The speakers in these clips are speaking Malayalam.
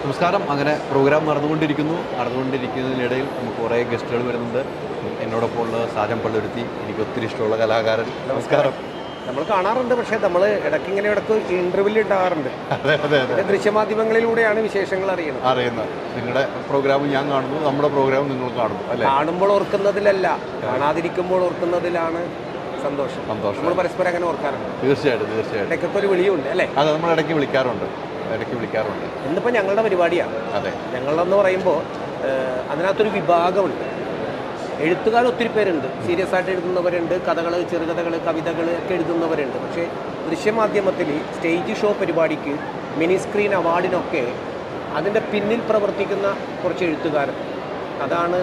നമസ്കാരം. അങ്ങനെ പ്രോഗ്രാം നടന്നുകൊണ്ടിരിക്കുന്നതിനിടയിൽ നമുക്ക് കുറേ ഗസ്റ്റുകൾ വരുന്നുണ്ട്. എന്നോടൊപ്പം ഉള്ള സാജൻ പള്ളുരുത്തി, എനിക്ക് ഒത്തിരി ഇഷ്ടമുള്ള കലാകാരൻ. നമസ്കാരം. നമ്മൾ കാണാറുണ്ട്, പക്ഷേ നമ്മൾ ഇടയ്ക്ക് ഇന്റർവ്യൂ ഉണ്ടാകാറുണ്ട്. അതെ അതെ അതെ, ദൃശ്യമാധ്യമങ്ങളിലൂടെയാണ് വിശേഷങ്ങൾ അറിയുന്നത്. നിങ്ങളുടെ പ്രോഗ്രാം ഞാൻ കാണുന്നു, നമ്മുടെ പ്രോഗ്രാം നിങ്ങൾ കാണുന്നു അല്ലേ? കാണുമ്പോൾ ഓർക്കുന്നതിലല്ല, കാണാതിരിക്കുമ്പോൾ ഓർക്കുന്നതിലാണ് സന്തോഷം. നമ്മൾ പരസ്പരം അങ്ങനെ ഓർക്കാറുണ്ട്. തീർച്ചയായിട്ടും ഇടയ്ക്കൊക്കെ ഒരു വിളിയുണ്ട് അല്ലേ? അതെ, നമ്മൾ ഇടയ്ക്ക് വിളിക്കാറുണ്ട്. ഇന്നിപ്പോൾ ഞങ്ങളുടെ പരിപാടിയാണ്. അതെ, ഞങ്ങളെന്ന് പറയുമ്പോൾ അതിനകത്തൊരു വിഭാഗമുണ്ട്. എഴുത്തുകാർ ഒത്തിരി പേരുണ്ട്, സീരിയസ് ആയിട്ട് എഴുതുന്നവരുണ്ട്, കഥകൾ, ചെറുകഥകൾ, കവിതകൾ ഒക്കെ എഴുതുന്നവരുണ്ട്. പക്ഷേ ദൃശ്യമാധ്യമത്തിൽ സ്റ്റേജ് ഷോ പരിപാടിക്ക്, മിനി സ്ക്രീൻ അവാർഡിനൊക്കെ അതിൻ്റെ പിന്നിൽ പ്രവർത്തിക്കുന്ന കുറച്ച് എഴുത്തുകാർ, അതാണ്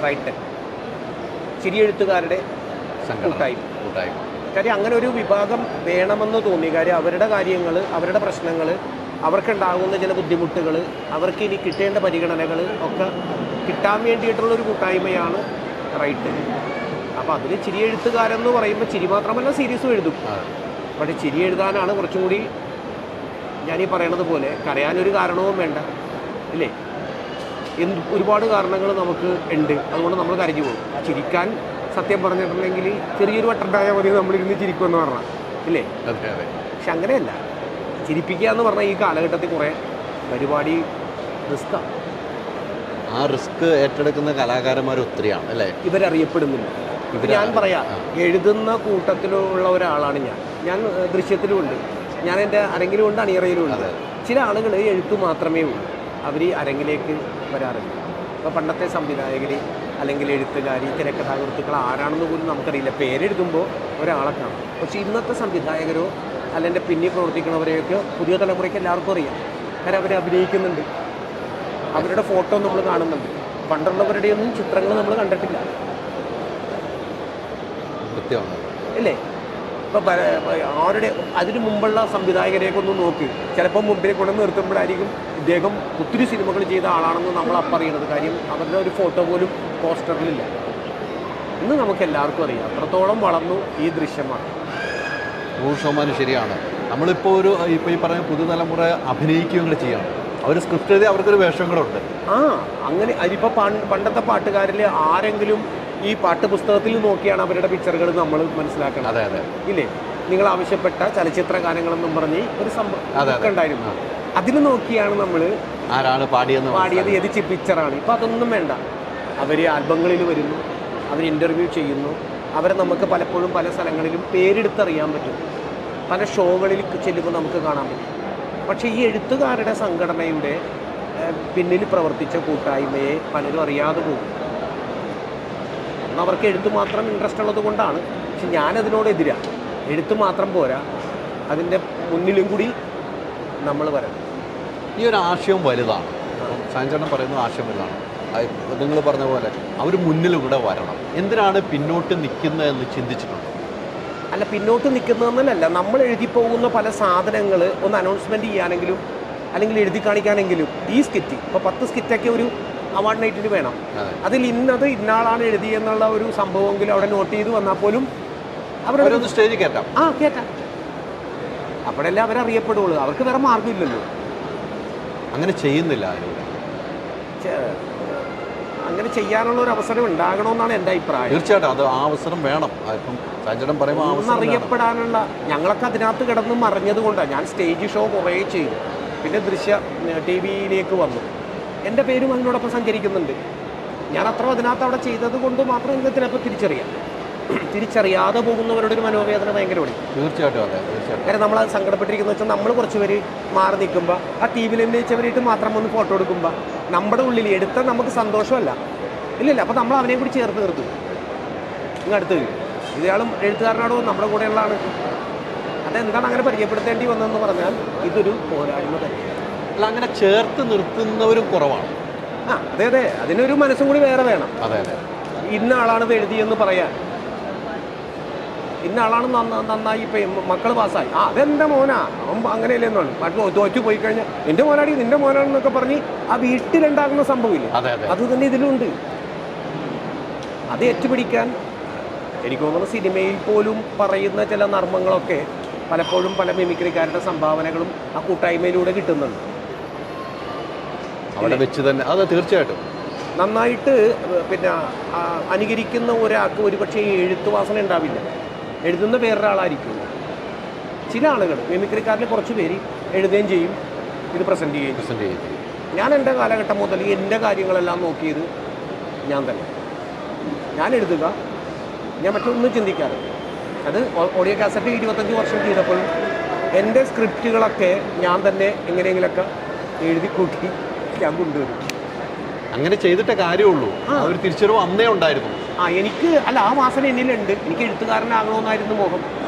റൈറ്റൻ, ചിരി എഴുത്തുകാരുടെ കൂട്ടായ്മ. കാര്യം അങ്ങനെ ഒരു വിഭാഗം വേണമെന്ന് തോന്നി. കാര്യം അവരുടെ കാര്യങ്ങൾ, അവരുടെ പ്രശ്നങ്ങൾ, അവർക്കുണ്ടാകുന്ന ചില ബുദ്ധിമുട്ടുകൾ, അവർക്ക് ഇനി കിട്ടേണ്ട പരിഗണനകൾ ഒക്കെ കിട്ടാൻ വേണ്ടിയിട്ടുള്ളൊരു കൂട്ടായ്മയാണ് റൈറ്റ്. അപ്പോൾ അതിൽ ചിരി എഴുത്തുകാരെന്ന് പറയുമ്പോൾ ചിരി മാത്രമല്ല, സീരീസും എഴുതും. പക്ഷേ ചിരി എഴുതാനാണ് കുറച്ചും കൂടി, ഞാനീ പറയണത് പോലെ കരയാനൊരു കാരണവും വേണ്ട ഇല്ലേ? ഒരുപാട് കാരണങ്ങൾ നമുക്ക് ഉണ്ട്, അതുകൊണ്ട് നമ്മൾ കരഞ്ഞു പോകും. ചിരിക്കാൻ സത്യം പറഞ്ഞിട്ടുണ്ടെങ്കിൽ ചെറിയൊരു വട്ടുണ്ടായാൽ മതി, നമ്മളിരുന്ന് ചിരിക്കുമെന്ന് പറഞ്ഞാൽ ഇല്ലേ? പക്ഷെ അങ്ങനെയല്ല. ചിരിപ്പിക്കുക എന്ന് പറഞ്ഞാൽ ഈ കാലഘട്ടത്തിൽ കുറേ പരിപാടി റിസ്ക്കാണ്. ആ റിസ്ക് ഏറ്റെടുക്കുന്ന കലാകാരന്മാർ ഒത്തിരിയാണ് അല്ലേ? ഇവരറിയപ്പെടുന്നില്ല. ഞാൻ പറയാം, എഴുതുന്ന കൂട്ടത്തിലുള്ള ഒരാളാണ് ഞാൻ ദൃശ്യത്തിലുമുണ്ട്, ഞാൻ എൻ്റെ അരങ്ങിലും ഉണ്ട്, അണിയറയിലും ഉണ്ട്. ചില ആളുകൾ എഴുത്തു മാത്രമേ ഉള്ളൂ, അവർ അരങ്ങിലേക്ക് വരാറില്ല. ഇപ്പോൾ പണ്ടത്തെ സംവിധായകർ അല്ലെങ്കിൽ എഴുത്തുകാരി, തിരക്കഥാകൃത്തുക്കൾ ആരാണെന്ന് പോലും നമുക്കറിയില്ല. പേരെഴുതുമ്പോൾ ഒരാളെ കാണും. പക്ഷേ ഇന്നത്തെ സംവിധായകരോ അല്ലെങ്കിൽ പിന്നിൽ പ്രവർത്തിക്കുന്നവരെയൊക്കെ പുതിയ തലമുറയ്ക്ക് എല്ലാവർക്കും അറിയാം. കാരണം അവർ അഭിനയിക്കുന്നുണ്ട്, അവരുടെ ഫോട്ടോ നമ്മൾ കാണുന്നുണ്ട്. പണ്ടുള്ളവരുടെയൊന്നും ചിത്രങ്ങൾ നമ്മൾ കണ്ടിട്ടില്ല ഇല്ലേ? ഇപ്പം ആരുടെ അതിന് മുമ്പുള്ള സംവിധായകരെയൊക്കെ ഒന്ന് നോക്ക്, ചിലപ്പോൾ മുമ്പിൽ കൊണ്ട് നിർത്തുമ്പോഴായിരിക്കും ഇദ്ദേഹം ഒത്തിരി സിനിമകൾ ചെയ്ത ആളാണെന്ന് നമ്മൾ അറിയണത്. കാര്യം അവരുടെ ഒരു ഫോട്ടോ പോലും പോസ്റ്ററിലില്ല. ഇന്ന് നമുക്ക് എല്ലാവർക്കും അറിയാം അത്രത്തോളം വളർന്നു ഈ ദൃശ്യമാണ്. 100% ശരിയാണ്. നമ്മളിപ്പോൾ ഇപ്പോൾ ഈ പറഞ്ഞ പുതുതലമുറ അഭിനയിക്കുകയും കൂടെ ചെയ്യണം. അവർ സ്ക്രിപ്റ്റ് എഴുതി അവർക്കൊരു വേഷം കൂടെ ഉണ്ട്. അങ്ങനെ അതിപ്പോൾ പണ്ടത്തെ പാട്ടുകാരിൽ ആരെങ്കിലും ഈ പാട്ട് പുസ്തകത്തിൽ നോക്കിയാണ് അവരുടെ പിക്ചറുകൾ നമ്മൾ മനസ്സിലാക്കണം. അതെ അതെ ഇല്ലേ? നിങ്ങൾ ആവശ്യപ്പെട്ട ചലച്ചിത്ര ഗാനങ്ങളെന്നും പറഞ്ഞ് ഒരു സംഭവം ഉണ്ടായിരുന്നു. അതിൽ നോക്കിയാണ് നമ്മൾ ആരാണ് പാടിയത്, ഏത് പിക്ചറാണ്. ഇപ്പം അതൊന്നും വേണ്ട. അവർ ആൽബങ്ങളിൽ വരുന്നു, അവർ ഇൻ്റർവ്യൂ ചെയ്യുന്നു, അവരെ നമുക്ക് പലപ്പോഴും പല സ്ഥലങ്ങളിലും പേരെടുത്തറിയാൻ പറ്റും, പല ഷോകളിൽ ചെല്ലുമ്പോൾ നമുക്ക് കാണാൻ പറ്റും. പക്ഷേ ഈ എഴുത്തുകാരുടെ സംഘടനയുടെ പിന്നിൽ പ്രവർത്തിച്ച കൂട്ടായ്മയെ പലരും അറിയാതെ പോകും. അവർക്ക് എഴുത്ത് മാത്രം ഇൻട്രസ്റ്റ് ഉള്ളത് കൊണ്ടാണ്. പക്ഷെ ഞാനതിനോട് എതിരാണ്. എഴുത്ത് മാത്രം പോരാ, അതിൻ്റെ മുന്നിലും കൂടി നമ്മൾ വരണം. ഈ ഒരു ആശയം വലുതാണ്. സാഞ്ചേട്ടൻ പറയുന്ന ആശയം വലുതാണ്. നിങ്ങൾ പറഞ്ഞ പോലെ അവർ മുന്നിലൂടെ വരണം. എന്തിനാണ് പിന്നോട്ട് നിൽക്കുന്നതെന്ന് ചിന്തിച്ചിട്ടുണ്ട്? അല്ല, പിന്നോട്ട് നിൽക്കുന്നതെന്നല്ല, നമ്മൾ എഴുതി പോകുന്ന പല സാധനങ്ങൾ ഒന്ന് അനൗൺസ്മെൻറ്റ് ചെയ്യാനെങ്കിലും അല്ലെങ്കിൽ എഴുതി കാണിക്കാനെങ്കിലും ഈ സ്കിറ്റ്, ഇപ്പോൾ 10 സ്കിറ്റൊക്കെ ഒരു അവാർഡ് നൈറ്റിന് വേണം. അതിൽ ഇന്നാളാണ് എഴുതിയെന്നുള്ള ഒരു സംഭവമെങ്കിലും അവിടെ നോട്ട് ചെയ്ത് വന്നാൽ പോലും അവരൊന്ന് സ്റ്റേജിൽ കയറ്റാം. അപ്പോഴല്ലേ അവരറിയപ്പെടുള്ളൂ. അവർക്ക് വേറെ മാർഗ്ഗമില്ലല്ലോ. അങ്ങനെ ചെയ്യുന്നില്ല ആരും. അങ്ങനെ ചെയ്യാനുള്ള ഒരു അവസരം ഉണ്ടാകണമെന്നാണ് എൻ്റെ അഭിപ്രായം. തീർച്ചയായിട്ടും അത് ആ അവസരം വേണം. ഇപ്പം സാഞ്ചേട്ടൻ പറയുമ്പോൾ അറിയപ്പെടാനുള്ള, ഞങ്ങളൊക്കെ അതിനകത്ത് കിടന്ന് മറിഞ്ഞത് കൊണ്ടാണ്. ഞാൻ സ്റ്റേജ് ഷോ കുറേ ചെയ്തു, പിന്നെ ദൃശ്യ TV-യിലേക്ക് വന്നു. എൻ്റെ പേരും അതിനോടൊപ്പം സഞ്ചരിക്കുന്നുണ്ട്. ഞാൻ അത്ര അതിനകത്ത് അവിടെ ചെയ്തത് കൊണ്ട് മാത്രം എനിക്ക് ചിലപ്പോൾ തിരിച്ചറിയാതെ പോകുന്നവരുടെ ഒരു മനോവേദന ഭയങ്കരമാണ്. തീർച്ചയായിട്ടും അതെ, തീർച്ചയായിട്ടും. കാരണം നമ്മളത് സങ്കടപ്പെട്ടിരിക്കുന്നത് വെച്ചാൽ നമ്മൾ കുറച്ച് പേര് മാറി നിൽക്കുമ്പോൾ, ആ TV-യിൽ അഭിനയിച്ചവരായിട്ട് മാത്രം ഒന്ന് ഫോട്ടോ എടുക്കുമ്പോൾ നമ്മുടെ ഉള്ളിൽ എടുത്താൽ നമുക്ക് സന്തോഷമല്ല ഇല്ലല്ല. അപ്പോൾ നമ്മൾ അവനെയും കൂടി ചേർത്ത് നിർത്തും. അടുത്ത് ഇയാളും എഴുത്തുകാരനാണോ നമ്മുടെ കൂടെയുള്ളതാണ്. അതെന്താണ് അങ്ങനെ പരിചയപ്പെടുത്തേണ്ടി വന്നതെന്ന് പറഞ്ഞാൽ ഇതൊരു പോരായ്മ തന്നെയാണ്. അല്ല, അങ്ങനെ ചേർത്ത് നിർത്തുന്നവരും കുറവാണ്. അതെ, അതിനൊരു മനസ്സും കൂടി വേറെ വേണം. അതെ അതെ, ഇന്ന ആളാണ് ഇത് എഴുതിയെന്ന് പറയാൻ, ഇന്ന ആളാണ് നന്നായി ഇപ്പം മക്കൾ പാസ്സായി, അതെൻ്റെ മോനാ, അവൻ അങ്ങനെയല്ലേന്നാണ്. മറ്റു തോറ്റു പോയി കഴിഞ്ഞാൽ എൻ്റെ മോനാടി, നിൻ്റെ മോനാണെന്നൊക്കെ പറഞ്ഞ് ആ വീട്ടിലുണ്ടാകുന്ന സംഭവമില്ല, അത് തന്നെ ഇതിലുണ്ട്. അത് ഏറ്റുപിടിക്കാൻ എനിക്ക് തോന്നുന്നു സിനിമയിൽ പോലും പറയുന്ന ചില നർമ്മങ്ങളൊക്കെ പലപ്പോഴും പല മിമിക്രിക്കാരുടെ സംഭാവനകളും ആ കൂട്ടായ്മയിലൂടെ കിട്ടുന്നുണ്ട്. അവിടെ വെച്ച് തന്നെ. അതെ, തീർച്ചയായിട്ടും. നന്നായിട്ട് പിന്നെ അനുകരിക്കുന്ന ഒരാൾക്ക് ഒരുപക്ഷെ ഈ എഴുത്ത് വാസന ഉണ്ടാവില്ല, എഴുതുന്ന വേറൊരാളായിരിക്കും. ചില ആളുകൾ മിമിക്രിക്കാരിൽ കുറച്ച് പേര് എഴുതുകയും ചെയ്യും, ഇത് പ്രസൻറ്റ് ചെയ്യുകയും ചെയ്യും. ഞാൻ എൻ്റെ കാലഘട്ടം മുതൽ എൻ്റെ കാര്യങ്ങളെല്ലാം നോക്കിയത് ഞാൻ തന്നെ. ഞാൻ എഴുതുക, ഞാൻ മറ്റൊന്നും ചിന്തിക്കാറ്. അത് ഓഡിയോ കാസറ്റ് 25 വർഷം ചെയ്തപ്പോഴും എൻ്റെ സ്ക്രിപ്റ്റുകളൊക്കെ ഞാൻ തന്നെ എങ്ങനെയെങ്കിലൊക്കെ എഴുതി കൂട്ടി ഞാൻ കൊണ്ടുവരും. അങ്ങനെ ചെയ്തിട്ടേ കാര്യമുള്ളൂ. ഒരു തിരിച്ചറിവ് അന്നേ ഉണ്ടായിരുന്നു. എനിക്ക് അല്ല, ആ വാസന എന്നിലുണ്ട്. എനിക്ക് എഴുത്തുകാരനാകണമെന്നായിരുന്നു മോഹം.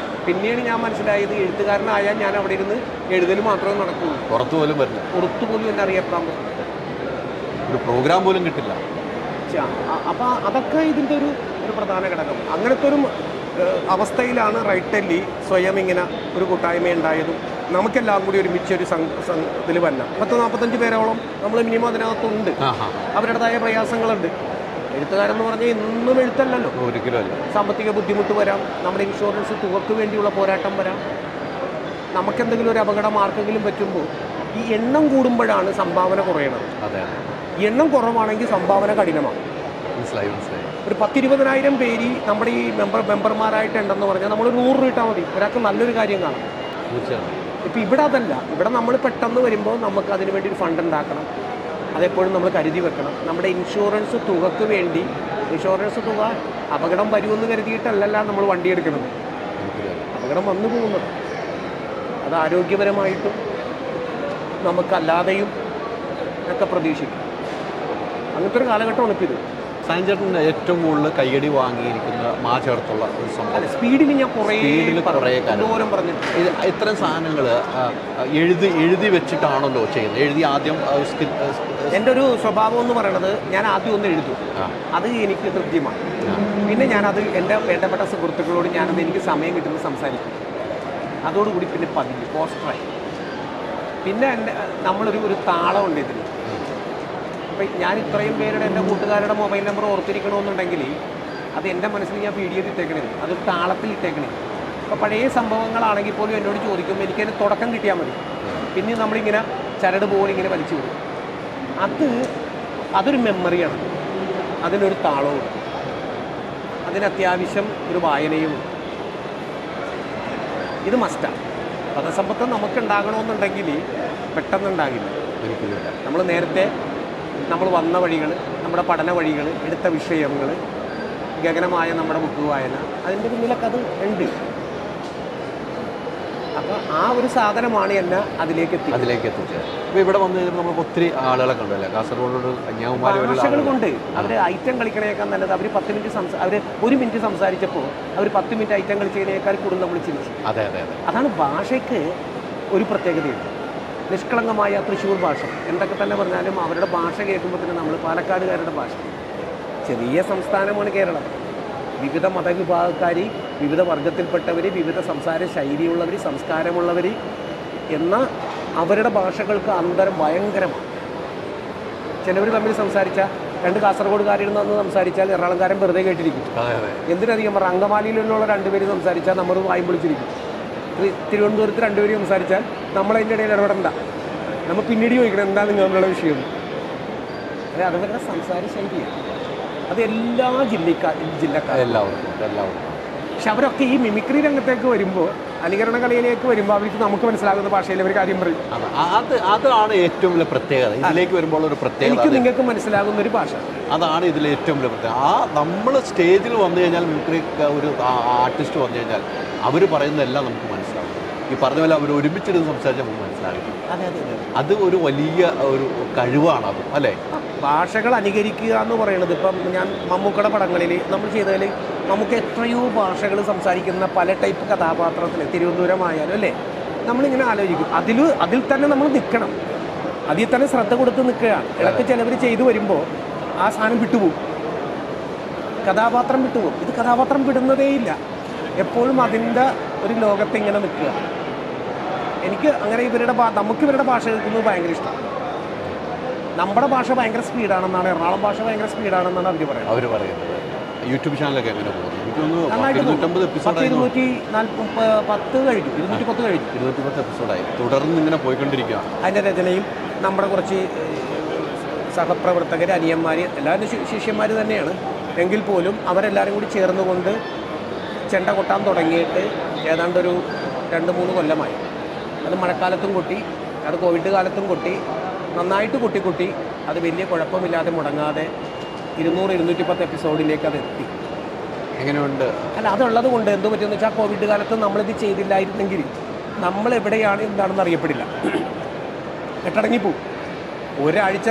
പിന്നീട് ഞാൻ മനസ്സിലായത് എഴുത്തുകാരനായാൽ ഞാൻ അവിടെ ഇരുന്ന് എഴുതൽ മാത്രമേ നടക്കുള്ളൂ, പുറത്തു പോലും വരില്ല, പുറത്തു പോലും എന്നെ അറിയപ്പെടാൻ പറ്റും, ഒരു പ്രോഗ്രാം പോലും കിട്ടില്ല. അപ്പം അതൊക്കെ ഇതിൻ്റെ ഒരു പ്രധാന ഘടകം. അങ്ങനത്തെ ഒരു അവസ്ഥയിലാണ് റൈറ്റല്ലി സ്വയം ഇങ്ങനെ ഒരു കൂട്ടായ്മ ഉണ്ടായതും നമുക്കെല്ലാം കൂടി ഒരുമിച്ച് ഒരു ഇതിൽ വരണം. 40-45 പേരോളം നമ്മൾ മിനിമം അതിനകത്തുണ്ട്. അവരുടേതായ പ്രയാസങ്ങളുണ്ട്. എഴുത്തുകാരെന്ന് പറഞ്ഞാൽ എന്നും എഴുത്തല്ലല്ലോ, ഒരിക്കലും അല്ല. സാമ്പത്തിക ബുദ്ധിമുട്ട് വരാം, നമ്മുടെ ഇൻഷുറൻസ് തുകക്ക് വേണ്ടിയുള്ള പോരാട്ടം വരാം, നമുക്കെന്തെങ്കിലും ഒരു അപകടം ആർക്കെങ്കിലും പറ്റുമ്പോൾ ഈ എണ്ണം കൂടുമ്പോഴാണ് സംഭാവന കുറയണം. അതെ, എണ്ണം കുറവാണെങ്കിൽ സംഭാവന കഠിനമാണ്. മനസ്സിലായി. ഒരു 10-20,000 പേര് നമ്മുടെ ഈ മെമ്പർമാരായിട്ടുണ്ടെന്ന് പറഞ്ഞാൽ നമ്മൾ 100 രൂപ ഇട്ടാൽ മതി, ഒരാൾക്ക് നല്ലൊരു കാര്യം കാണാം. ഇപ്പം ഇവിടെ അതല്ല. ഇവിടെ നമ്മൾ പെട്ടെന്ന് വരുമ്പോൾ നമുക്ക് അതിന് വേണ്ടി ഒരു ഫണ്ട് ഉണ്ടാക്കണം, അതെപ്പോഴും നമ്മൾ കരുതി വെക്കണം. നമ്മുടെ ഇൻഷുറൻസ് തുകക്ക് വേണ്ടി, ഇൻഷുറൻസ് തുക അപകടം വരുമെന്ന് കരുതിയിട്ടല്ല നമ്മൾ വണ്ടി എടുക്കുന്നത്. അപകടം വന്നു പോകുന്നത് അത് ആരോഗ്യപരമായിട്ടും നമുക്കല്ലാതെയും ഒക്കെ പ്രതീക്ഷിക്കും. അങ്ങനത്തെ ഒരു കാലഘട്ടമാണ് ഇപ്പോൾ ഇത്. സാൻചേട്ടൻ ഏറ്റവും കൂടുതൽ കയ്യടി വാങ്ങിയിരിക്കുന്ന ചേർത്തുള്ള ഒരു സംഭവം സ്പീഡിൽ ഞാൻ കുറേ പറഞ്ഞിട്ട് ഇത്തരം സാധനങ്ങൾ എഴുതി വെച്ചിട്ടാണല്ലോ ചെയ്യുന്നത്. എഴുതി ആദ്യം എൻ്റെ ഒരു സ്വഭാവം എന്ന് പറയുന്നത്, ഞാൻ ആദ്യം ഒന്ന് എഴുതും, അത് എനിക്ക് തൃപ്തിമാണ്. പിന്നെ ഞാനത് എൻ്റെ വേണ്ടപ്പെട്ട സുഹൃത്തുക്കളോട് ഞാനത് എനിക്ക് സമയം കിട്ടുമ്പോൾ സംസാരിക്കും. അതോടുകൂടി പിന്നെ പതിഞ്ഞു പോസ്റ്ററായി. പിന്നെ നമ്മളൊരു താളമുണ്ട് ഇതിന്. അപ്പം ഞാൻ ഇത്രയും പേരുടെ എൻ്റെ കൂട്ടുകാരുടെ മൊബൈൽ നമ്പർ ഓർത്തിരിക്കണമെന്നുണ്ടെങ്കിൽ അത് എൻ്റെ മനസ്സിൽ ഞാൻ വീഡിയോ ഇട്ടേക്കണേ, അതൊരു താളത്തിൽ ഇട്ടേക്കണേ. അപ്പോൾ പഴയ സംഭവങ്ങളാണെങ്കിൽ പോലും എന്നോട് ചോദിക്കുമ്പോൾ എനിക്കതിന് തുടക്കം കിട്ടിയാൽ മതി. പിന്നെ നമ്മളിങ്ങനെ ചരട് പോലെ ഇങ്ങനെ വലിച്ചു വിടും. അതൊരു മെമ്മറിയാണ്, അതിനൊരു താളവും, അതിനത്യാവശ്യം ഒരു വായനയും. ഇത് മസ്റ്റാണ്. പദസമ്പത്ത് നമുക്കുണ്ടാകണമെന്നുണ്ടെങ്കിൽ പെട്ടെന്നുണ്ടാകില്ല. നമ്മൾ നേരത്തെ നമ്മൾ വന്ന വഴികൾ, നമ്മുടെ പഠന വഴികൾ, എടുത്ത വിഷയങ്ങൾ, ഗഗനമായ നമ്മുടെ ബുക്ക് വായന, അതിൻ്റെ പിന്നിലൊക്കെ അത് ഉണ്ട്. അപ്പോൾ ആ ഒരു സാധനമാണ് എന്നെ അതിലേക്ക് എത്തിച്ചത്. ഇപ്പോൾ ഇവിടെ വന്നു കഴിഞ്ഞാൽ നമുക്ക് ഒത്തിരി ആളുകളെ കണ്ടല്ലേ, കാസർഗോഡ് ഭാഷകൾ കൊണ്ട് അവർ ഐറ്റം കളിക്കണേക്കാൾ നല്ലത് അവർ 10 മിനിറ്റ് അവർ 1 മിനിറ്റ് സംസാരിച്ചപ്പോൾ അവർ 10 മിനിറ്റ് ഐറ്റം കളിച്ചതിനേക്കാൾ കൂടുതൽ നമ്മൾ ചിന്തിച്ചു. അതെ. അതാണ് ഭാഷയ്ക്ക് ഒരു പ്രത്യേകതയുണ്ട്. നിഷ്കളങ്കമായ തൃശ്ശൂർ ഭാഷ എന്തൊക്കെ തന്നെ പറഞ്ഞാലും അവരുടെ ഭാഷ കേൾക്കുമ്പോൾ തന്നെ നമ്മൾ പാലക്കാടുകാരുടെ ഭാഷ. ചെറിയ സംസ്ഥാനമാണ് കേരളം. വിവിധ മതവിഭാഗക്കാർ, വിവിധ വർഗത്തിൽപ്പെട്ടവർ, വിവിധ സംസാര ശൈലിയുള്ളവർ, സംസ്കാരമുള്ളവർ എന്ന അവരുടെ ഭാഷകൾക്ക് അന്തരം ഭയങ്കരമാണ്. ചിലവർ തമ്മിൽ സംസാരിച്ചാൽ 2 കാസർഗോഡുകാരിൽ സംസാരിച്ചാൽ എറണാകുളംകാരൻ വെറുതെ കേട്ടിരിക്കും. എന്തിനധികം പറഞ്ഞാൽ അങ്കമാലിയിലുള്ള 2 പേര് സംസാരിച്ചാൽ നമ്മൾ വായും പൊളിച്ചിരിക്കും. തിരുവനന്തപുരത്ത് 2 പേര് സംസാരിച്ചാൽ നമ്മളതിൻ്റെ ഇടയിൽ ഇടപെടണ്ട, നമ്മൾ പിന്നീട് ചോദിക്കണം എന്താ നിങ്ങളുടെ വിഷയം. അതെ, അതവരുടെ സംസാര ശൈലിയാണ്. അത് എല്ലാ ജില്ലക്കാരെല്ലാവരും. പക്ഷെ അവരൊക്കെ ഈ മിമിക്രി രംഗത്തേക്ക് വരുമ്പോൾ, അനുകരണ കലയിലേക്ക് വരുമ്പോൾ അവർക്ക് നമുക്ക് മനസ്സിലാകുന്ന ഭാഷയിൽ അവർ കാര്യം പറയും. അതാണ് ഏറ്റവും വലിയ പ്രത്യേകത. ഇതിലേക്ക് വരുമ്പോൾ ഒരു പ്രത്യേകത, എനിക്ക് നിങ്ങൾക്ക് മനസ്സിലാകുന്ന ഒരു ഭാഷ, അതാണ് ഇതിലെ ഏറ്റവും വലിയ പ്രത്യേകത. നമ്മൾ സ്റ്റേജിൽ വന്നു കഴിഞ്ഞാൽ, മിമിക്രി ഒരു ആർട്ടിസ്റ്റ് വന്നു കഴിഞ്ഞാൽ അവർ പറയുന്നതെല്ലാം നമുക്ക് മനസ്സിലാവും. ഈ പറഞ്ഞ പോലെ അവർ ഒരുമിച്ചിരുന്ന് സംസാരിച്ചാൽ നമുക്ക് മനസ്സിലാകും. അത് ഒരു വലിയ ഒരു കഴിവാണ് അത്, അല്ലേ? ഭാഷകൾ അനുകരിക്കുക എന്ന് പറയുന്നത്, ഇപ്പം ഞാൻ മമ്മൂക്കയുടെ പടങ്ങളിൽ നമ്മൾ ചെയ്തതിൽ നമുക്ക് എത്രയോ ഭാഷകൾ സംസാരിക്കുന്ന പല ടൈപ്പ് കഥാപാത്രത്തിൽ, തിരുവനന്തപുരമായാലും അല്ലേ, നമ്മളിങ്ങനെ ആലോചിക്കും. അതിൽ തന്നെ നമ്മൾ നിൽക്കണം, അതിൽ തന്നെ ശ്രദ്ധ കൊടുത്ത് നിൽക്കുകയാണ്. ഇടയ്ക്ക് ചിലവർ ചെയ്തു വരുമ്പോൾ ആ സാധനം വിട്ടുപോകും, കഥാപാത്രം വിട്ടുപോകും. ഇത് കഥാപാത്രം വിടുന്നതേയില്ല, എപ്പോഴും അതിൻ്റെ ഒരു ലോകത്ത് ഇങ്ങനെ നിൽക്കുക. എനിക്ക് അങ്ങനെ നമുക്ക് ഇവരുടെ ഭാഷ കേൾക്കുന്നത് ഭയങ്കര ഇഷ്ടമാണ്. നമ്മുടെ ഭാഷ ഭയങ്കര സ്പീഡാണെന്നാണ്, എറണാകുളം ഭാഷ ഭയങ്കര സ്പീഡാണെന്നാണ് അവർ പറയുന്നത്. യൂട്യൂബ് ചാനലൊക്കെ എങ്ങനെ പോകുന്നു? 210 എപ്പിസോഡായി, തുടർന്ന് ഇങ്ങനെ പോയിക്കൊണ്ടിരിക്കുകയാണ്. അതിൻ്റെ രചനയും നമ്മുടെ കുറച്ച് സഹപ്രവർത്തകർ, അനിയന്മാർ, എല്ലാവരും ശിഷ്യന്മാർ തന്നെയാണ്. എങ്കിൽ പോലും അവരെല്ലാവരും കൂടി ചേർന്നുകൊണ്ട് ചെണ്ട കൊട്ടാൻ തുടങ്ങിയിട്ട് ഏതാണ്ടൊരു 2-3 കൊല്ലമായി. അത് മഴക്കാലത്തും കൊട്ടി, അത് കോവിഡ് കാലത്തും കൊട്ടി, നന്നായിട്ട് കൊട്ടി അത് വലിയ കുഴപ്പമില്ലാതെ മുടങ്ങാതെ 200-210 എപ്പിസോഡിലേക്ക് അത് എത്തി. എങ്ങനെയുണ്ട്? അല്ല, അതുള്ളത് കൊണ്ട് എന്ത് പറ്റുമെന്ന് വെച്ചാൽ കോവിഡ് കാലത്ത് നമ്മളിത് ചെയ്തില്ലായിരുന്നെങ്കിൽ നമ്മളെവിടെയാണ് എന്താണെന്ന് അറിയപ്പെടില്ല, കെട്ടടങ്ങിപ്പോവും. ഒരാഴ്ച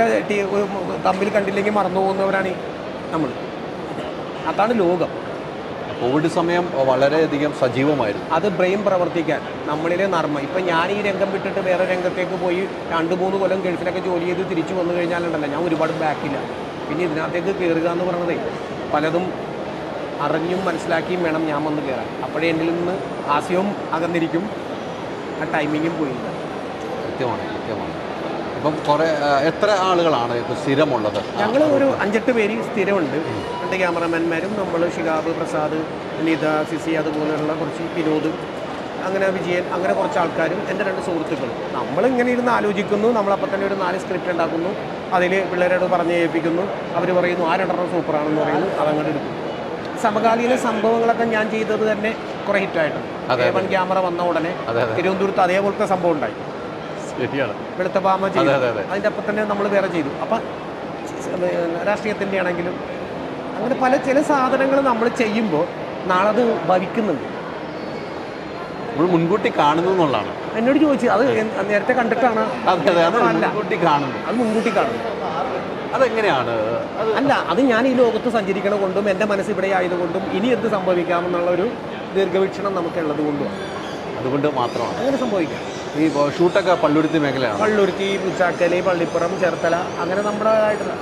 തമ്മിൽ കണ്ടില്ലെങ്കിൽ മറന്നു പോകുന്നവരാണ് നമ്മൾ. അതാണ് ലോകം. കോവിഡ് സമയം വളരെയധികം സജീവമായിരുന്നു. അത് ബ്രെയിൻ പ്രവർത്തിക്കാൻ നമ്മളിലെ നർമ്മം. ഇപ്പം ഞാൻ ഈ രംഗം വിട്ടിട്ട് വേറെ രംഗത്തേക്ക് പോയി 2-3 കൊല്ലം ഗൾഫിലൊക്കെ ജോലി ചെയ്ത് തിരിച്ചു വന്നു കഴിഞ്ഞാലുണ്ടല്ലോ, ഞാൻ ഒരുപാട് ബാക്കില്ല. പിന്നെ ഇതിനകത്തേക്ക് കയറുക എന്ന് പറയുന്നത് പലതും അറിഞ്ഞും മനസ്സിലാക്കിയും വേണം ഞാൻ വന്ന് കയറാൻ. അപ്പോഴേ എന്നിൽ നിന്ന് ആശയവും അകന്നിരിക്കും, ആ ടൈമിങ്ങും പോയില്ല. കൃത്യമാണ്. ഇപ്പം എത്ര ആളുകളാണ് ഇപ്പോൾ സ്ഥിരമുള്ളത്? ഞങ്ങൾ ഒരു 5-8 പേര് സ്ഥിരമുണ്ട്. 2 ക്യാമറമാൻമാരും, നമ്മൾ, ഷിഹാബ്, പ്രസാദ്, നിത, സിസി, അതുപോലെയുള്ള കുറച്ച് വിനോദ്, അങ്ങനെ വിജയൻ, അങ്ങനെ കുറച്ച് ആൾക്കാരും എൻ്റെ 2 സുഹൃത്തുക്കളും. നമ്മളിങ്ങനെ ഇരുന്ന് ആലോചിക്കുന്നു. നമ്മളപ്പം തന്നെ ഒരു 4 സ്ക്രിപ്റ്റ് ഉണ്ടാക്കുന്നു. അതിൽ പിള്ളേരോട് പറഞ്ഞ് ഏൽപ്പിക്കുന്നു. അവർ പറയുന്നു ആ 2 സൂപ്പറാണെന്ന് പറയുന്നു. അതങ്ങോട്ട് എടുക്കും. സമകാലീന സംഭവങ്ങളൊക്കെ ഞാൻ ചെയ്തത് തന്നെ കുറേ ഹിറ്റായിട്ടുണ്ട്. A1 ക്യാമറ വന്ന ഉടനെ തിരുവനന്തപുരത്ത് അതേപോലത്തെ സംഭവം ഉണ്ടായി. ശരിയാണ്. വെളുത്തപാമ ചെയ്തു. അതിൻ്റെ അപ്പം തന്നെ നമ്മൾ വേറെ ചെയ്തു. അപ്പം രാഷ്ട്രീയത്തിൻ്റെ ആണെങ്കിലും അങ്ങനെ ചില സാധനങ്ങൾ നമ്മൾ ചെയ്യുമ്പോൾ നാളത് ഭവിക്കുന്നുണ്ട്. നമ്മൾ മുൻകൂട്ടി കാണുന്നു എന്നുള്ളതാണ്. എന്നോട് ചോദിച്ചു, അത് നേരത്തെ കണ്ടിട്ടാണ്? മുൻകൂട്ടി കാണുന്നു. അത് മുൻകൂട്ടി കാണുന്നു. അതെങ്ങനെയാണ്? അല്ല, അത് ഞാൻ ഈ ലോകത്ത് സഞ്ചരിക്കണ കൊണ്ടും എൻ്റെ മനസ്സ് ഇവിടെ ആയതുകൊണ്ടും ഇനി എന്ത് സംഭവിക്കാമെന്നുള്ള ഒരു ദീർഘവീക്ഷണം നമുക്കുള്ളത് കൊണ്ടും, അതുകൊണ്ട് മാത്രമാണ് അങ്ങനെ സംഭവിക്കാം. ഈ ഷൂട്ടൊക്കെ പള്ളുരുത്തി മേഖലയാണ്. പള്ളുരുത്തി, പുച്ചാക്കൽ, പള്ളിപ്പുറം, ചേർത്തല, അങ്ങനെ നമ്മുടേതായിട്ടുള്ള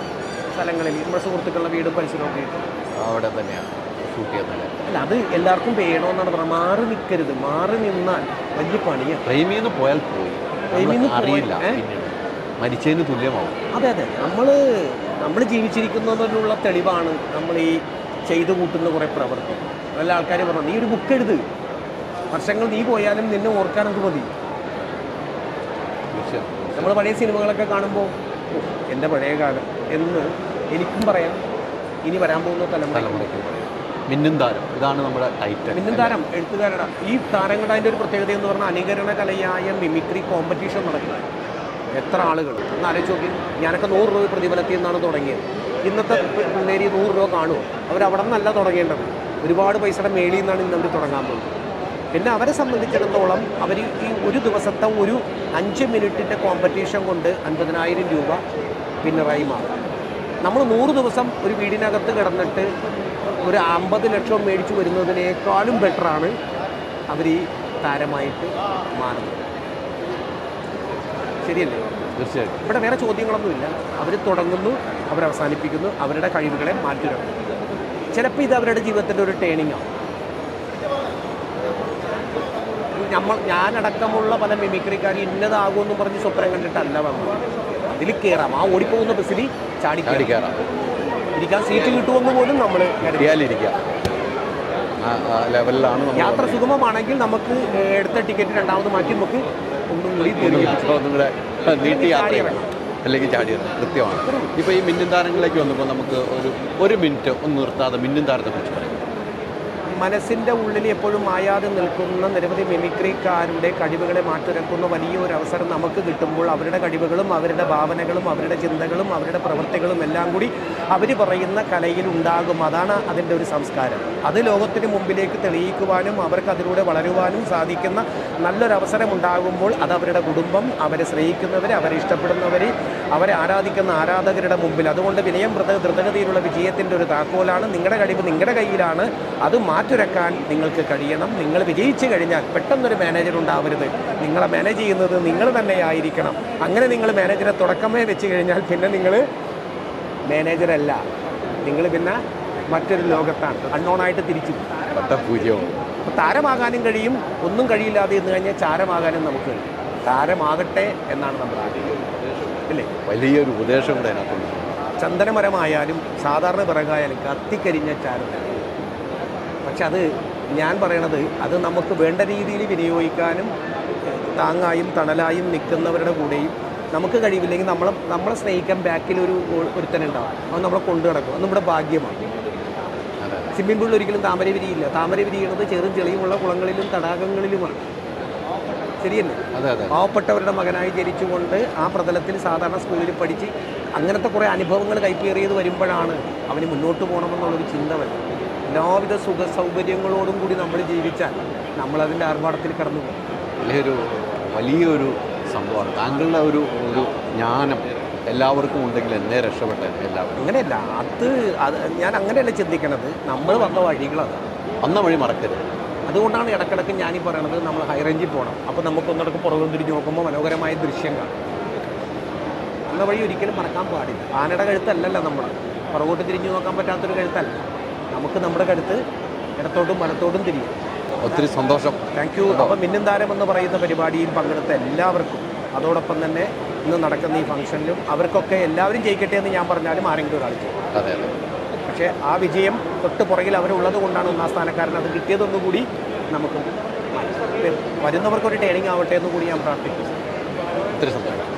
സ്ഥലങ്ങളിൽ നമ്മുടെ സുഹൃത്തുക്കളുടെ വീടും പരിസരമൊക്കെ അവിടെ തന്നെയാണ് ഷൂട്ട് ചെയ്യുന്നത്. അല്ല, അത് എല്ലാവർക്കും വേണമെന്നാണ് പറഞ്ഞത്. മാറി നിൽക്കരുത്. മാറി നിന്നാൽ വലിയ പണിയാണ്. പ്രേമിന്ന് പോയാൽ പോയി, അറിയില്ല, മരിച്ചതിന് തുല്യമാവും. അതെ, നമ്മൾ ജീവിച്ചിരിക്കുന്നതിനുള്ള തെളിവാണ് നമ്മൾ ഈ ചെയ്തു കൂട്ടുന്ന കുറേ പ്രവൃത്തി. നല്ല ആൾക്കാർ പറഞ്ഞു, നീ ഒരു ബുക്ക് എഴുത്, വർഷങ്ങൾ നീ പോയാലും നിന്നെ ഓർക്കാനൊക്കെ മതി. നമ്മൾ പഴയ സിനിമകളൊക്കെ കാണുമ്പോൾ എൻ്റെ പഴയ കാലം എന്ന് എനിക്കും പറയാം, ഇനി വരാൻ പോകുന്ന തലമുറയ്ക്ക്. മിന്നും താരം, ഇതാണ് നമ്മുടെ ടൈറ്റിൽ. മിന്നും താരം എഴുത്തുകാരുടെ ഈ താരങ്ങളുടെ അതിൻ്റെ ഒരു പ്രത്യേകത എന്ന് പറഞ്ഞാൽ അനുകരണ കലയായ മിമിക്രി കോമ്പറ്റീഷൻ നടക്കുന്നത്. എത്ര ആളുകൾ ഒന്ന് ആലോചിച്ച് നോക്കി. ഞാനൊക്കെ 100 രൂപ പ്രതിഫലത്തിൽ നിന്നാണ് തുടങ്ങിയത്. ഇന്നത്തെ പിള്ളേർ 100 രൂപ കാണുമോ? അവരവിടെ നിന്നല്ല തുടങ്ങേണ്ടത്. ഒരുപാട് പൈസയുടെ മേളിൽ നിന്നാണ് ഇന്ന് അവർ തുടങ്ങാൻ പോകുന്നത്. പിന്നെ അവരെ സംബന്ധിച്ചിടത്തോളം അവർ ഈ ഒരു ദിവസത്തെ ഒരു 5 മിനിറ്റിൻ്റെ കോമ്പറ്റീഷൻ കൊണ്ട് 50,000 രൂപ വിന്നറായി മാറും. നമ്മൾ 100 ദിവസം ഒരു വീടിനകത്ത് കിടന്നിട്ട് ഒരു 50 ലക്ഷം മേടിച്ചു വരുന്നതിനേക്കാളും ബെറ്ററാണ് അവർ ഈ താരമായിട്ട് മാറുന്നത്. ശരിയല്ലേ? തീർച്ചയായിട്ടും. ഇവിടെ വേറെ ചോദ്യങ്ങളൊന്നുമില്ല. അവർ തുടങ്ങുന്നു, അവരവസാനിപ്പിക്കുന്നു, അവരുടെ കഴിവുകളെ മാറ്റിവെക്കുന്നു. ചിലപ്പോൾ ഇത് അവരുടെ ജീവിതത്തിൻ്റെ ഒരു ടേണിംഗ് ആവും. ഞാനടക്കമുള്ള പല മിമിക്രിക്കാർ ഇന്നതാകുമെന്ന് പറഞ്ഞ് സ്വപ്നം കണ്ടിട്ടല്ല വന്നത്. അതിൽ കയറാം, ആ ഓടിപ്പോകുന്ന ബസ്സിൽ ചാടി കയറാം. ഇരിക്കാൻ സീറ്റ് കിട്ടുമെന്ന് പോലും നമ്മൾ കരുതിയാലിരിക്കാം. ലെവലിലാണ് യാത്ര സുഗമമാണെങ്കിൽ നമുക്ക് എടുത്ത ടിക്കറ്റ് 2ാമത് മാറ്റി നമുക്ക് ഒന്നും കൂടി നീട്ടി യാത്ര അല്ലെങ്കിൽ ചാടിയത് കൃത്യമാണ്. ഇപ്പോൾ ഈ മിന്നും താരങ്ങളിലേക്ക് വന്നപ്പോൾ നമുക്ക് ഒരു മിനിറ്റ് ഒന്ന് നിർത്താതെ മിന്നും താരത്തെ കുറിച്ച് പറയാം. മനസ്സിൻ്റെ ഉള്ളിൽ എപ്പോഴും മായാതെ നിൽക്കുന്ന നിരവധി മിമിക്രിക്കാരുടെ കഴിവുകളെ മാറ്റുരക്കുന്ന വലിയൊരു അവസരം നമുക്ക് കിട്ടുമ്പോൾ അവരുടെ കഴിവുകളും അവരുടെ ഭാവനകളും അവരുടെ ചിന്തകളും അവരുടെ പ്രവൃത്തികളും എല്ലാം കൂടി അവർ പറയുന്ന കലയിൽ ഉണ്ടാകും. അതാണ് അതിൻ്റെ ഒരു സംസ്കാരം. അത് ലോകത്തിന് മുമ്പിലേക്ക് തെളിയിക്കുവാനും അവർക്ക് അതിലൂടെ വളരുവാനും സാധിക്കുന്ന നല്ലൊരവസരം ഉണ്ടാകുമ്പോൾ അത് അവരുടെ കുടുംബം, അവരെ സ്നേഹിക്കുന്നവർ, അവരെ ഇഷ്ടപ്പെടുന്നവർ, അവരെ ആരാധിക്കുന്ന ആരാധകരുടെ മുമ്പിൽ. അതുകൊണ്ട് വിനയം ദ്രുതഗതിയിലുള്ള വിജയത്തിൻ്റെ ഒരു താക്കോലാണ്. നിങ്ങളുടെ കഴിവ് നിങ്ങളുടെ കയ്യിലാണ്. അത് മാറ്റുരക്കാൻ നിങ്ങൾക്ക് കഴിയണം. നിങ്ങൾ വിജയിച്ചു കഴിഞ്ഞാൽ പെട്ടെന്നൊരു മാനേജർ ഉണ്ടാവരുത്. നിങ്ങളെ മാനേജ് ചെയ്യുന്നത് നിങ്ങൾ തന്നെ ആയിരിക്കണം. അങ്ങനെ നിങ്ങൾ മാനേജറെ തുടക്കമേ വെച്ച് കഴിഞ്ഞാൽ പിന്നെ നിങ്ങൾ മാനേജറല്ല, നിങ്ങൾ പിന്നെ മറ്റൊരു ലോകത്താണ്, അൺനോണായിട്ട് തിരിച്ചു പൂജ്യവും. താരമാകാനും കഴിയും. ഒന്നും കഴിയില്ലാതെ എന്ന് കഴിഞ്ഞാൽ ചാരമാകാനും നമുക്ക് കഴിയും. താരമാകട്ടെ എന്നാണ് നമ്മുടെ ആഗ്രഹം, അല്ലേ? വലിയൊരു ഉപദേശം കൂടെ അതിനകത്തുണ്ട്. ചന്ദനമരമായാലും സാധാരണ പിറകായാലും കത്തിക്കരിഞ്ഞ ചാരം. പക്ഷെ അത് ഞാൻ പറയണത് അത് നമുക്ക് വേണ്ട രീതിയിൽ വിനിയോഗിക്കാനും താങ്ങായും തണലായും നിൽക്കുന്നവരുടെ കൂടെയും നമുക്ക് കഴിവില്ലെങ്കിൽ നമ്മളെ സ്നേഹിക്കാൻ ബാക്കിൽ ഒരുത്തനുണ്ടാവും, അവൻ നമ്മളെ കൊണ്ടു നടക്കും. അത് നമ്മുടെ ഭാഗ്യമാണ്. സ്വിമ്മിംഗ് പൂളിൽ ഒരിക്കലും താമര വിരിയില്ല. താമര വിരിയുന്നത് ചെറും ചെളിയുമുള്ള കുളങ്ങളിലും തടാകങ്ങളിലുമാണ്. ശരിയല്ലേ? പാവപ്പെട്ടവരുടെ മകനായി ജനിച്ചുകൊണ്ട് ആ പ്രതലത്തിൽ സാധാരണ സ്കൂളിൽ പഠിച്ച് അങ്ങനത്തെ കുറേ അനുഭവങ്ങൾ കൈപ്പേറിയത് വരുമ്പോഴാണ് അവന് മുന്നോട്ട് പോകണമെന്നുള്ളൊരു ചിന്ത വരും. എല്ലാവിധ സുഖ സൗകര്യങ്ങളോടും കൂടി നമ്മൾ ജീവിച്ചാൽ നമ്മളതിൻ്റെ ആർഭാടത്തിൽ കടന്നു പോകും. വലിയൊരു സംഭവമാണ് താങ്കളുടെ ഒരു ജ്ഞാനം എല്ലാവർക്കും ഉണ്ടെങ്കിൽ എന്നേ രക്ഷപ്പെട്ടെ എല്ലാവരും. അങ്ങനെയല്ല, അത് ഞാൻ അങ്ങനെയല്ല ചിന്തിക്കണത്. നമ്മൾ വന്ന വഴികളാണ്, വന്ന വഴി മറക്കരുത്. അതുകൊണ്ടാണ് ഇടക്കിടക്ക് ഞാനീ പറയണത് നമ്മൾ ഹൈ റേഞ്ചിൽ പോകണം. അപ്പോൾ നമുക്കൊന്നിടക്ക് പുറകും തിരിഞ്ഞ് നോക്കുമ്പോൾ മനോഹരമായ ദൃശ്യം കാണും. വന്ന വഴി ഒരിക്കലും മറക്കാൻ പാടില്ല. ആനയുടെ കഴുത്തല്ലല്ലോ നമ്മൾ, പുറകോട്ട് തിരിഞ്ഞു നോക്കാൻ പറ്റാത്തൊരു കഴുത്തല്ല നമുക്ക്. നമ്മുടെ കഴുത്ത് ഇടത്തോട്ടും വലത്തോട്ടും തിരിയും. ഒത്തിരി സന്തോഷം. Thank you. അപ്പം മിന്നും താരം എന്ന് പറയുന്ന പരിപാടിയിൽ പങ്കെടുത്ത എല്ലാവർക്കും, അതോടൊപ്പം തന്നെ ഇന്ന് നടക്കുന്ന ഈ ഫംഗ്ഷനിലും അവർക്കൊക്കെ എല്ലാവരും ജയിക്കട്ടെ എന്ന് ഞാൻ പറഞ്ഞാലും ആരെങ്കിലും ഒരാൾ ചെയ്യും. അതെ. പക്ഷേ ആ വിജയം തൊട്ട് പുറകിൽ അവരുള്ളത് കൊണ്ടാണ് ഒന്നാം സ്ഥാനക്കാരൻ. അത് കിട്ടിയതൊന്നുകൂടി നമുക്ക് വരുന്നവർക്കൊരു ട്രെയിനിങ് ആവട്ടെ എന്ന് കൂടി ഞാൻ പ്രാർത്ഥിക്കുന്നു. ഒത്തിരി സന്തോഷം.